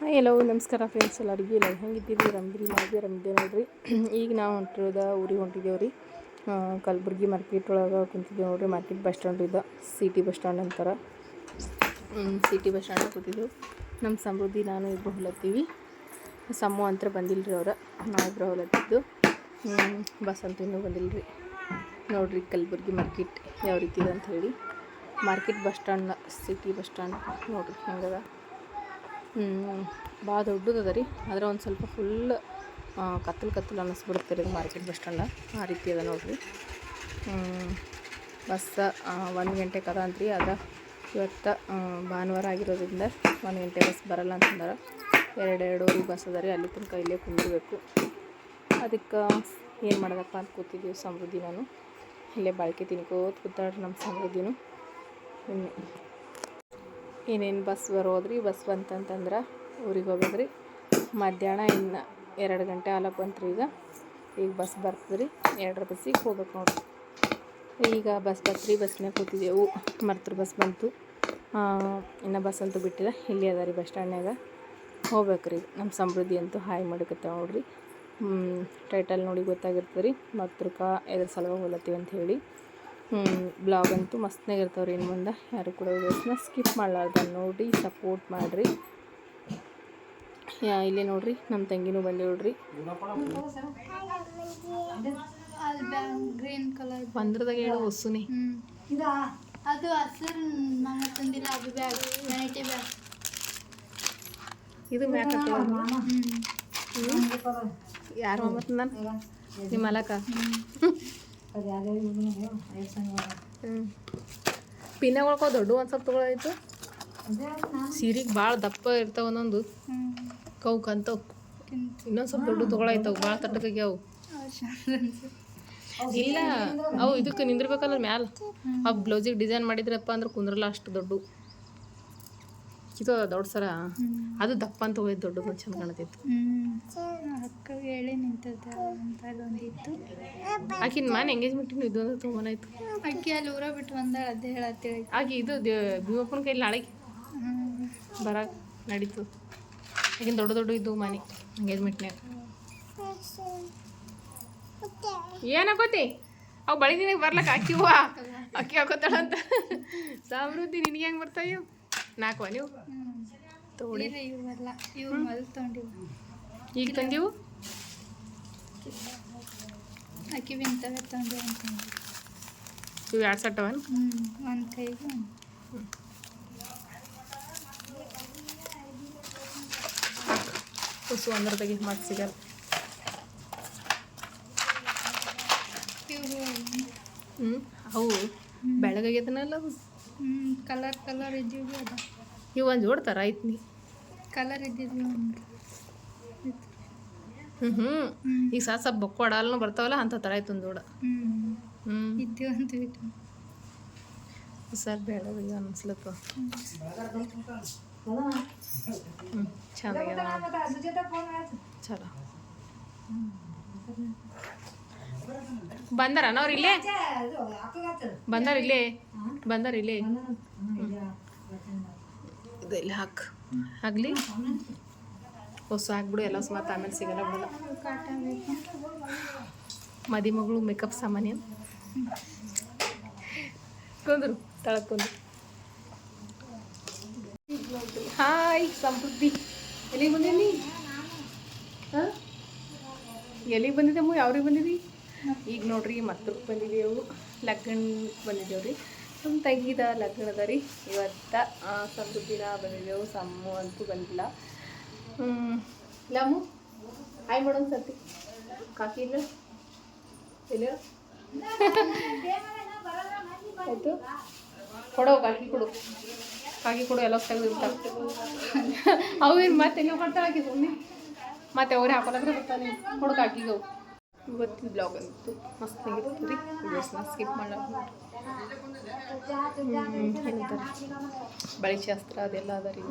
Hi ಎಲ್ಲೋ ನಮಸ್ಕಾರ friends ಎಲ್ಲರಿಗೆ ನಾವು ಹೆಂಗಿದ್ದೀವಿ ಆರಾಮಿದ್ದೀವಿ ನೋಡ್ರಿ. ಈಗ ನಾವು ಊರಿಗೆ ಹೊಂಟಿದ್ದೇವೆ ರೀ. ಕಲಬುರ್ಗಿ ಮಾರ್ಕೆಟ್ ಒಳಗೆ ಕುಂತಿದ್ದೇವೆ ನೋಡ್ರಿ. ಮಾರ್ಕೆಟ್ ಬಸ್ ಸ್ಟ್ಯಾಂಡ್ ಇದೆ, ಸಿಟಿ ಬಸ್ ಸ್ಟ್ಯಾಂಡ್ ಅಂತಾರೆ. ಸಿಟಿ ಬಸ್ ಸ್ಟ್ಯಾಂಡ್ ಕೂತಿದ್ದೆವು. ನಮ್ಮ ಸಮೃದ್ಧಿ ನಾನು ಇಬ್ಬರು ಹೊಲತ್ತೀವಿ. ಸಮ್ಮು ಅಂತ ಬಂದಿಲ್ಲ ರೀ. ನಾವಿಬ್ಬರು ಹೊಲತ್ತಿದ್ದು. ಬಸ್ ಅಂತೂ ಇನ್ನೂ ಬಂದಿಲ್ಲ ರೀ. ನೋಡಿರಿ ಕಲಬುರ್ಗಿ ಮಾರ್ಕೆಟ್ ಯಾವ ರೀತಿ ಇದೆ ಅಂತ ಹೇಳಿ. Market bus stand, city bus stand ನೋಡಿರಿ ಹೆಂಗದ. ಭಾಳ ದೊಡ್ಡದದ ರೀ. ಆದರೆ ಒಂದು ಸ್ವಲ್ಪ ಫುಲ್ ಕತ್ತಲು ಅನ್ನಿಸ್ಬಿಡುತ್ತೆ ರೀ ಮಾರ್ಕೆಟ್ ಬಸ್ ಸ್ಟ್ಯಾಂಡ. ಆ ರೀತಿ ಅದ ನೋಡಿರಿ. ಬಸ್ 1 ಗಂಟೆಗೆ ಅದ ಅಂತ್ರಿ. ಇವತ್ತು ಭಾನುವಾರ ಆಗಿರೋದ್ರಿಂದ 1 ಗಂಟೆ ಬಸ್ ಬರಲ್ಲ ಅಂತಂದ್ರೆ 2-2:30 ಬಸ್ ಅದ ರೀ. ಅಲ್ಲಿ ತನಕ ಇಲ್ಲೇ ಕುಂದಿರಬೇಕು. ಅದಕ್ಕೆ ಏನು ಮಾಡೋದಪ್ಪ ಅಂತ ಕೂತಿದ್ದೀವಿ ಸಮೃದ್ಧಿ ನಾನು. ಇಲ್ಲೇ ಬಾಳಿಕೆ ತಿನ್ಕೋತ ಕೂತಾಡ್ರಿ ನಮ್ಮ ಸಮೃದ್ಧಿನೂ. ಏನೇನು ಬಸ್ ಬರೋದ್ರಿ. ಬಸ್ ಬಂತಂತಂದ್ರೆ ಊರಿಗೆ ಹೋಗೋದ್ರಿ. ಮಧ್ಯಾಹ್ನ ಇನ್ನು 2 ಗಂಟೆ ಆಲಕ್ಕೆ ಬಂತ್ರಿ. ಈಗ ಬಸ್ ಬರ್ತದೆ ರೀ. 2 ಬಸ್ಸಿಗೆ ಹೋಗ್ಬೇಕು ನೋಡಿರಿ. ಈಗ ಬಸ್ ಬತ್ರಿ. ಬಸ್ನಾಗ ಕೂತಿದ್ದೆವು. ಮರ್ತರು ಬಸ್ ಬಂತು. ಇನ್ನು ಬಸ್ ಅಂತೂ ಬಿಟ್ಟಿಲ್ಲ. ಇಲ್ಲಿ ಅದ ರೀ ಬಸ್ ಸ್ಟ್ಯಾಂಡ್ನಾಗ. ಹೋಗ್ಬೇಕು ರೀ. ನಮ್ಮ ಸಮೃದ್ಧಿ ಅಂತೂ ಹಾಯ್ ಮಾಡಕತ್ತಾವ ನೋಡಿರಿ. ಟೈಟಲ್ ನೋಡಿ ಗೊತ್ತಾಗಿರ್ತದೆ ರೀ. ಮರ್ತರ್ಕ ಎದ್ರ ಸಲುವಾಗಿ ಹೋಲತ್ತೀವಿ ಅಂತ ಹೇಳಿ. ಬ್ಲಾಗ್ ಅಂತೂ ಮಸ್ತ್ನಾಗ ಇರ್ತಾವ್ರಿ. ಇನ್ನು ಮುಂದೆ ಯಾರು ಕೂಡ ವೀಡಿಯೋಸ್ನ ಸ್ಕಿಪ್ ಮಾಡಲಾರ್ದ ನೋಡಿ ಸಪೋರ್ಟ್ ಮಾಡಿರಿ. ಇಲ್ಲೇ ನೋಡ್ರಿ ನಮ್ಮ ತಂಗಿನೂ ಬಂದು ನೋಡ್ರಿ. ಗ್ರೀನ್ ಕಲರ್ ಬಂದ್ರದಾಗ ಹೇಳು ಹೊಸುನಿ. ಅದು ಹಸಿರು ಮನೆ ತಂದಿಲ್ಲ. ಅದು ಬ್ಯಾಗ್ ವೆರೈಟಿ ಬ್ಯಾಗ್. ಇದು ಮ್ಯಾಕ್ ಯಾರು ಮಮ್ಮತ್ ನಾನು ನಿಮ್ಮ ಮಲಕ ಪಿನ್ನಗೊಳ್ಕೊ ದೊಡ್ಡ ಒಂದು ಸ್ವಲ್ಪ ತೊಗೊಳಾಯ್ತು. ಸೀರೆಗೆ ಭಾಳ ದಪ್ಪ ಇರ್ತಾವ ಒಂದೊಂದು ಕೌಕಂತವು. ಇನ್ನೊಂದು ಸ್ವಲ್ಪ ದೊಡ್ಡ ತೊಗೊಳಾಯ್ತವು. ಭಾಳ ತಟ್ಟಕಾಗ್ಯಾವು. ಇಲ್ಲ ಅವು ಇದಕ್ಕೆ ನಿಂದಿರ್ಬೇಕಲ್ಲ ಮ್ಯಾಲ. ಅವು ಬ್ಲೌಸಿಗೆ ಡಿಸೈನ್ ಮಾಡಿದ್ರಪ್ಪ ಅಂದ್ರೆ ಕುಂದ್ರಲ್ಲ ಅಷ್ಟು ದೊಡ್ಡ. ಇದು ದೊಡ್ಡ ಸರ ಅದು ದಪ್ಪ ಅಂತ ಹೋಯ್ತು. ದೊಡ್ಡದು ಚಂದ ಕಾಣ್ತೈತ್ತು. ಅಕ್ಕಗೆ ಹೇಳಿ ನಿಂತಿತ್ತು. ಆಕಿನ ಮಾನ್ ಎಂಗೇಜ್ಮೆಂಟಿನ ಇದು ಅಂದ್ರೆ ತೊಗೊಂಬನಾಯ್ತು. ಅಕ್ಕಿ ಅಲ್ಲಿ ಊರ ಬಿಟ್ಟು ಬಂದಾಳ. ಅದೇ ಹೇಳತ್ತೇಳಿ. ಆಕೆ ಇದು ಭೀಮಪ್ಪನ ಕೈಲಿ ನಾಳೆಗೆ ಬರಕ್ಕೆ ನಡೀತು. ಆಕಿನ ದೊಡ್ಡ ಇದ್ದು ಮನೆ ಎಂಗೇಜ್ಮೆಂಟ್ನಾಗ. ಏನಾಗೋತಿ ಅವು ಬಳಿದಿನಾಗ ಬರ್ಲಕ್ಕ ಅಕ್ಕಿವ ಅಕ್ಕಿ ಹಾಕೋತಾಳಂತ. ಸಮೃದ್ಧಿ ನಿನಗೆ ಹೆಂಗೆ ಬರ್ತಾವ? 4 ನೀವು ತಗೊಳ್ಳಿ. ಇವು ಬರಲ್ಲ. ಇವು ಮೊದಲು ತೊಗೊಂಡಿವು. ಈಗ ತಂದೀವು. ಅಕ್ಕಿ ಬಿಂತವೆ ತೊಗೊಂಡಿವು ಅಂತ. ಇವು 2 ಸೆಟ್ ಅವನ್. ಒಂದು ಕೈಗೆ ಹೊಸು ಅಂದ್ರೆ ತೆಗಿ ಮತ್ತೆ ಸಿಗಲ್ಲ. ಅವು ಬೆಳಗಾಗ್ಯದನಲ್ಲ ಅವು. ಕಲರ್ ಇದ್ದೀವಿ. ಅದ ಇವು ಒಂದು ಜೋಡ್ತಾರ ಆಯ್ತು ನೀ ಕಲರ್ ಇದ್ದಿದ್ವಿ. ಈಗ ಸ್ವಲ್ಪ ಬೊಕ್ಕ ಅಡಾಲೂ ಬರ್ತಾವಲ್ಲ ಅಂತ ಥರ ಆಯ್ತು ಒಂದು ಜೋಡ. ಇದ್ದೀವಿ ಅಂತ ಬಿಟ್ಟು ಸರ್ ಬೆಳಗ್ಗೆ ಅನ್ಸ್ಲತ್ತ. ಚೆನ್ನಾಗಿ ಚಲೋ ಬಂದಾರ ಅವ್ರು ಇಲ್ಲೇ ಬಂದಾರ ಇಲ್ಲೇ ಇದು ಇಲ್ಲಿ ಆಗ್ಲಿ ಹೊಸ ಹಾಕ್ಬಿಡು. ಎಲ್ಲ ಸುಮಾರು ಆಮೇಲೆ ಸಿಗಲ್ಲ ಬಿಡಲ್ಲ. ಮದುಮಗಳು ಮೇಕಪ್ ಸಾಮಾನ್ಯ ಕೊಂದ್ರು ತಳಕೊಂಡ್ರು. ಹಾಯ್ ಸಮೃದ್ಧಿ ಎಲ್ಲಿಗೆ ಬಂದೀನಿ? ಹಾಂ ಎಲ್ಲಿಗೆ ಬಂದಿದ್ದೆ ಯಾವ್ರಿಗೆ ಬಂದಿದ್ದಿ? ಈಗ ನೋಡ್ರಿ ಮತ್ತಕ್ಕೆ ಬಂದಿದ್ದೆವು. ಲಗ್ನಕ್ಕೆ ಬಂದಿದ್ದೇವೆ ರೀ. ನಮ್ಮ ತಂಗಿದ ಲಗ್ನ ಅದ ರೀ ಇವತ್ತು. ಸಮೃದ್ಧಿನ ಬಂದಿದ್ದೆವು. ಸಮ್ಮು ಅಂತೂ ಬಂದಿಲ್ಲ. ಲಮ್ಮು ಹಾಯ್ ಮಾಡೋಣ ಸರ್ತಿ. ಕಾಕಿ ಇಲ್ಲ ಇಲ್ಲ ಆಯಿತು. ಕೊಡೋ ಕಾಕಿ ಕೊಡು ಎಲ್ಲ ತೆಗೆದಿರ್ತಾರೆ. ಅವೇನು ಮತ್ತೆ ಹೆಂಗೆ ಕೊಡ್ತಾಳೆ ಆಕಿ ಸುಮ್ಮನೆ. ಮತ್ತೆ ಅವ್ರೇ ಹಾಕೋಲಾದ್ರೆ ಬರ್ತಾನೆ. ಕೊಡು ಕಾಕಿಗೆ. ಇವತ್ತಿನ ಬ್ಲಾಗ್ ಅಂತೂ ಮಸ್ತಾಗಿತ್ತು ರೀ. ವಿಡಿಯೋಸ್ನ ಸ್ಕಿಪ್ ಮಾಡಲ್ಲ. ಏನಂತಾರೆ ಬಳಿ ಶಾಸ್ತ್ರ ಅದೆಲ್ಲ ಅದ ರೀ.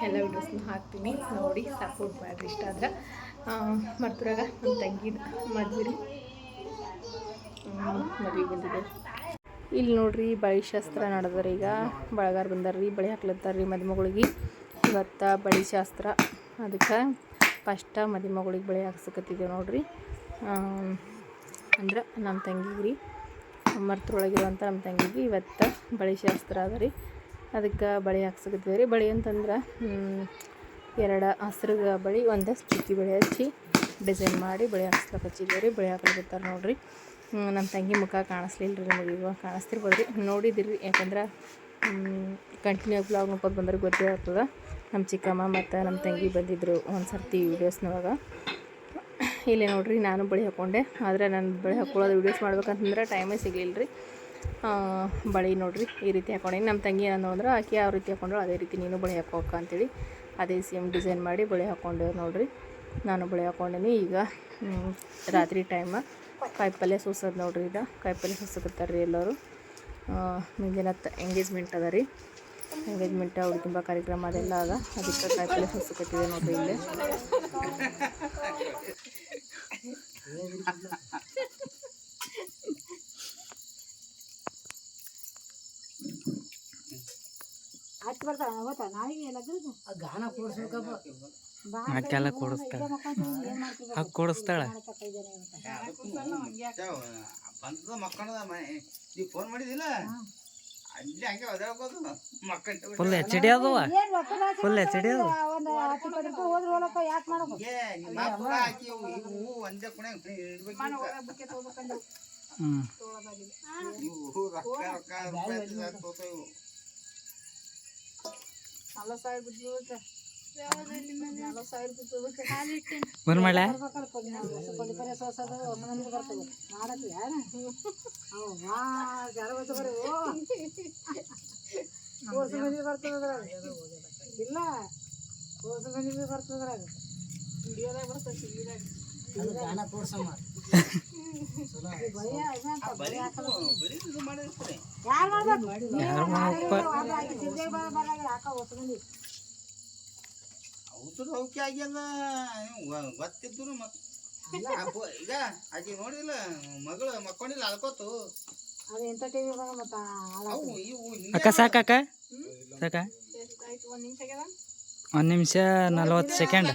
ಎಲ್ಲ ವಿಡಿಯೋಸ್ನ ಹಾಕ್ತೀನಿ ನೋಡಿ ಸಪೋರ್ಟ್ ಮಾಡಿರಿ. ಇಷ್ಟ ಆದ್ರೆ ಮರ್ತರಾಗ ನಮ್ಮ ತಂಗಿದ ಮದ್ವೆ ರೀ. ಮದುವೆಗೆ ಬಂದಿದೆ. ಇಲ್ಲಿ ನೋಡ್ರಿ ಬಳಿ ಶಾಸ್ತ್ರ ನಡೆದ್ರಿ. ಈಗ ಬಳಗಾರ ಬಂದಾರ ರೀ. ಬಳಿ ಹಾಕ್ಲತ್ತಾರ ರೀ ಮದುಮಗಳಿಗೆ. ಇವತ್ತು ಬಳಿ ಶಾಸ್ತ್ರ, ಅದಕ್ಕೆ ಫಸ್ಟ ಮದುಮಗಳಿಗೆ ಬಳೆ ಹಾಕ್ಸಕತ್ತಿದ್ದೇವೆ ನೋಡ್ರಿ. ಅಂದ್ರೆ ನಮ್ಮ ತಂಗಿಗೆ ರೀ, ಮರ್ತೊಳಗಿರುವಂಥ ನಮ್ಮ ತಂಗಿಗೆ ಇವತ್ತು ಬಳೆ ಶಾಸ್ತ್ರ ಅದ ರೀ. ಅದಕ್ಕೆ ಬಳೆ ಹಾಕ್ಸಕತ್ತೀವಿ ರೀ. ಬಳೆ ಅಂತಂದ್ರೆ 2 ಹಸ್ರಿಗೆ ಬಳೆ, 1 ಚುಕ್ಕಿ ಬಳೆ ಹಚ್ಚಿ ಡಿಸೈನ್ ಮಾಡಿ ಬಳೆ ಹಾಕ್ಸ್ಲಿಕ್ಕೆ ಹಚ್ಚಿದ್ದೀವಿ ರೀ. ಬಳೆ ಹಾಕ್ಲಿಕ್ಕೆ ನೋಡ್ರಿ. ನಮ್ಮ ತಂಗಿ ಮುಖ ಕಾಣಿಸ್ಲಿಲ್ಲ ರೀ ನಿಮಗೆ, ಇವಾಗ ಕಾಣಿಸ್ತಿರ್ಬೋದು ರೀ, ನೋಡಿದಿರಿ. ಯಾಕಂದ್ರೆ ಕಂಟಿನ್ಯೂ ಬ್ಲಾಗ್ ನೋಡ್ಕೊಂಡು ಬಂದ್ರೆ ಗೊತ್ತೇ ಆಗ್ತದೆ. ನಮ್ಮ ಚಿಕ್ಕಮ್ಮ ಮತ್ತು ನಮ್ಮ ತಂಗಿ ಬಂದಿದ್ದರು ಒಂದು ಸರ್ತಿ ವೀಡಿಯೋಸ್ನೊಳಗೆ. ಇಲ್ಲೇ ನೋಡಿರಿ, ನಾನು ಬಳೆ ಹಾಕ್ಕೊಂಡೆ. ಆದರೆ ನಾನು ಬಳೆ ಹಾಕ್ಕೊಳ್ಳೋದು ವೀಡಿಯೋಸ್ ಮಾಡ್ಬೇಕಂತಂದ್ರೆ ಟೈಮೇ ಸಿಗಲಿಲ್ಲ ರೀ. ಬಳೆ ನೋಡಿರಿ ಈ ರೀತಿ ಹಾಕ್ಕೊಂಡೀನಿ. ನಮ್ಮ ತಂಗಿ ಏನಂದು ಅಂದ್ರೆ ಆಕೆ ಯಾವ ರೀತಿ ಹಾಕ್ಕೊಂಡ್ರು ಅದೇ ರೀತಿ ನೀನು ಬಳೆ ಹಾಕೋಕ್ಕ ಅಂತೇಳಿ ಅದೇ ಸೇಮ್ ಡಿಸೈನ್ ಮಾಡಿ ಬಳೆ ಹಾಕ್ಕೊಂಡೆ ನೋಡಿರಿ. ನಾನು ಬಳೆ ಹಾಕ್ಕೊಂಡೀನಿ. ಈಗ ರಾತ್ರಿ ಟೈಮ ಕಾಯಿಪಲ್ಯ ಸೋಸೋದು ನೋಡ್ರಿ. ಇದು ಕಾಯಿಪಲ್ಯ ಸೋಸಕತ್ತಾರೆ ರೀ ಎಲ್ಲರೂ. ಮುಂದಿನ ಎಂಗೇಜ್ಮೆಂಟ್ ಅದ ರೀ. ಎಂಗೇಜ್ಮೆಂಟ್ ಅವ್ರಿಗೆ ತುಂಬ ಕಾರ್ಯಕ್ರಮ ಅದೆಲ್ಲ ಅದ, ಅದಕ್ಕೆ ಕಾಯಿಪಲ್ಯ ಸೋಸಕತ್ತಿದೆ ನೋಡ್ರಿ ಇಲ್ಲಿ. ಅಕ್ಕೆಲ್ಲ ಕೊಡಿಸ್ತಾಳೆ, ಹಾಕಿ ಕೊಡಿಸ್ತಾಳೆ. ಫುಲ್ ಎಚ್ ಡಿ ಅದವ, ಫುಲ್ ಎಚ್ ಡಿ ಅದ. ಬಂದ್ ಮಾಡ್ಲ ಅವಕ್ಕೆ ಆಗ್ಯದ ಗೊತ್ತಿದ್ರು ಈಗ ಆಕೆ ನೋಡಿಲ್ಲ, ಮಗಳು ಮಕ್ಕೊಂಡಿಲ್ಲ ಅಳ್ಕೋತು. ಅಕ್ಕ ಸಾಕ ಸಾಕ 1 ನಿಮಿಷ 40 ಸೆಕೆಂಡ್.